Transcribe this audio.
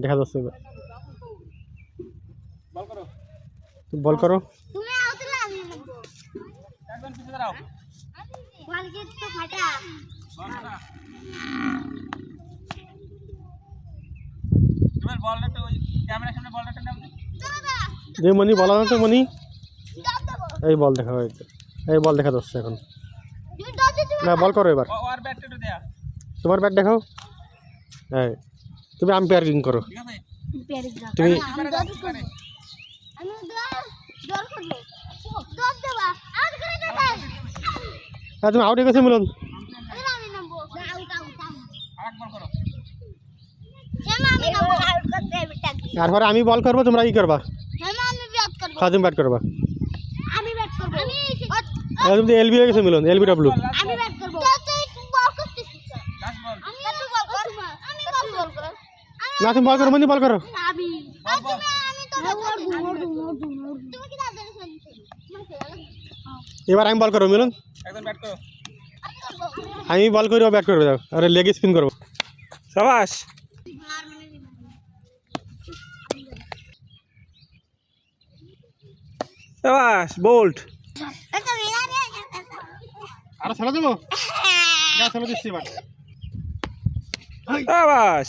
দেখা যাচ্ছে এবার। বল করো। বল করো। তুমি আউতলে আমি নেব। একদম পিছে দাঁড়াও। বল গিট তো ফাটা। বল না। তুমি বলটা তো ওই ক্যামেরার সামনে বলটা নাও। যে মনি বলা না তো মনি ডট দেব। এই বল দেখা হয়েছে, এই বল দেখা যাচ্ছে এখন। তুমি ডট দিতে না বল করো এবার, আর ব্যাটটা একটু দেয়া। তোমার ব্যাট দেখাও। হ্যাঁ তুমি আম্পায়ারিং করো। ঠিক আছে? প্যারাগ্রাফ তুমি আমি ডট করব। আমি ডট করব। ডট দেবা। আউট করে দে। হ্যাঁ তুমি আউট হয়ে গেছে মিলন। আমি নেব। Out out out. আরেক বল করো। হেমা আমি নেব। আউট করতে বিটা কি। তারপরে আমি বল করবো, তোমরা ই করবা। হেমা আমি ব্যাট করব। হ্যাঁ তুমি ব্যাট করবা। আমি ব্যাট করব। তুমি এলবি হয়ে গেছে মিলন, এলবি ডাব্লিউ। আমি ব্যাট করব। তুই বল করতেছিস। লাস্ট বল। আমি তুই বল কর। আমি বল কর। না তুমি বল করো মনি, বল করো। আমি আমি তো তুমি কি দাদা এবার আমি বল করবো মিলন। একদম ব্যাট করো। আমি বল করবো, ব্যাট করবে দাও, আরে লেগ স্পিন করবো। শাবাশ। শাবাশ বোল্ট। আরে ছেড়ে দেবো, ছেড়ে দিচ্ছি এবার। শাবাশ।